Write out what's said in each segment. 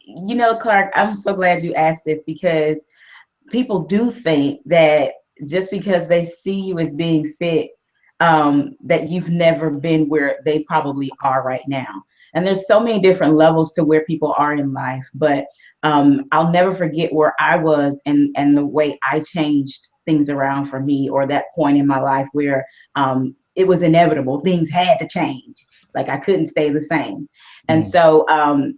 you know, Klarque, I'm so glad you asked this, because people do think that just because they see you as being fit, that you've never been where they probably are right now. And there's so many different levels to where people are in life, but I'll never forget where I was, and the way I changed things around for me, or that point in my life where it was inevitable. Things had to change. Like I couldn't stay the same. And Mm. so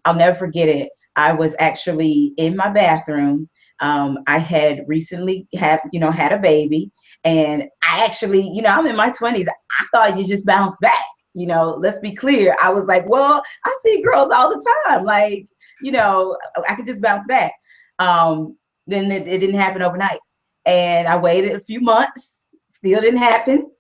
I'll never forget it. I was actually in my bathroom. I had recently had a baby, and I actually, I'm in my 20s. I thought you just bounce back. Let's be clear. I was like, well, I see girls all the time. Like, I could just bounce back. Then it didn't happen overnight. And I waited a few months, still didn't happen.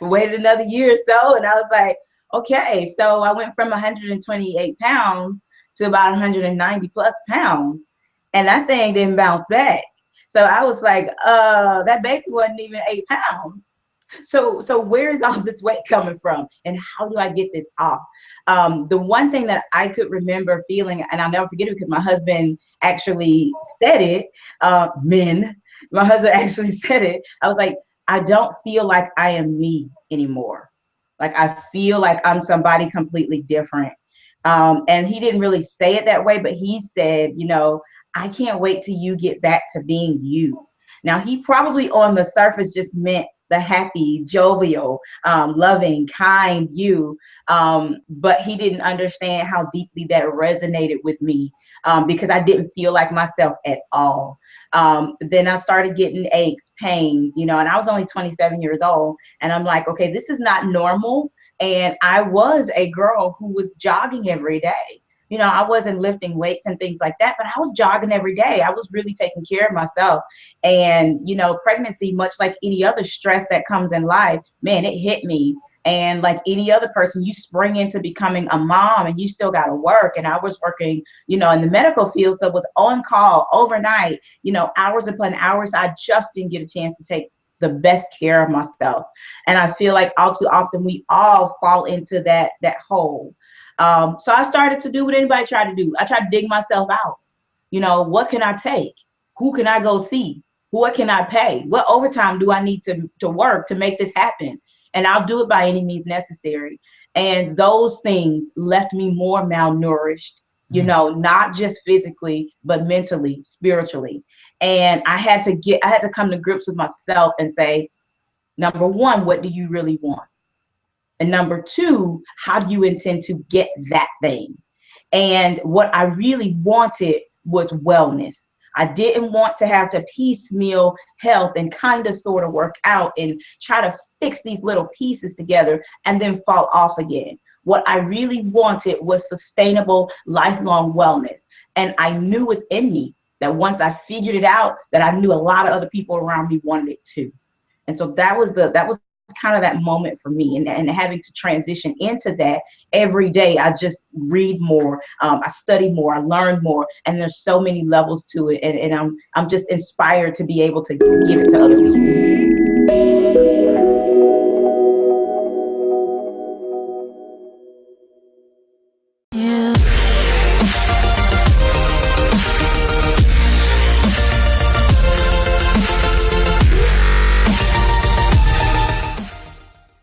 Waited another year or so, and I was like, okay. So I went from 128 pounds to about 190 plus pounds, and that thing didn't bounce back. So I was like, that baby wasn't even 8 pounds. So where is all this weight coming from, and how do I get this off? The one thing that I could remember feeling, and I'll never forget it because my husband actually said it, my husband actually said it. I was like, I don't feel like I am me anymore. Like I feel like I'm somebody completely different. And he didn't really say it that way, but he said, I can't wait till you get back to being you. Now, he probably on the surface just meant the happy, jovial, loving, kind you. But he didn't understand how deeply that resonated with me, because I didn't feel like myself at all. Then I started getting aches, pains, and I was only 27 years old. And I'm like, okay, this is not normal. And I was a girl who was jogging every day. I wasn't lifting weights and things like that, but I was jogging every day. I was really taking care of myself. And, pregnancy, much like any other stress that comes in life, man, it hit me. And like any other person, you spring into becoming a mom and you still got to work. And I was working, in the medical field. So it was on call overnight, hours upon hours. I just didn't get a chance to take the best care of myself. And I feel like all too often we all fall into that hole. So I started to do what anybody tried to do. I tried to dig myself out. What can I take? Who can I go see? What can I pay? What overtime do I need to work to make this happen? And I'll do it by any means necessary. And those things left me more malnourished, not just physically, but mentally, spiritually. And I had to come to grips with myself and say, number one, what do you really want? And number two, how do you intend to get that thing? And what I really wanted was wellness. I didn't want to have to piecemeal health and kind of sort of work out and try to fix these little pieces together and then fall off again. What I really wanted was sustainable, lifelong wellness. And I knew within me that once I figured it out, that I knew a lot of other people around me wanted it too. And so that was kind of that moment for me, and having to transition into that every day. I just read more, I study more, I learn more, and there's so many levels to it, and I'm just inspired to be able to give it to other people.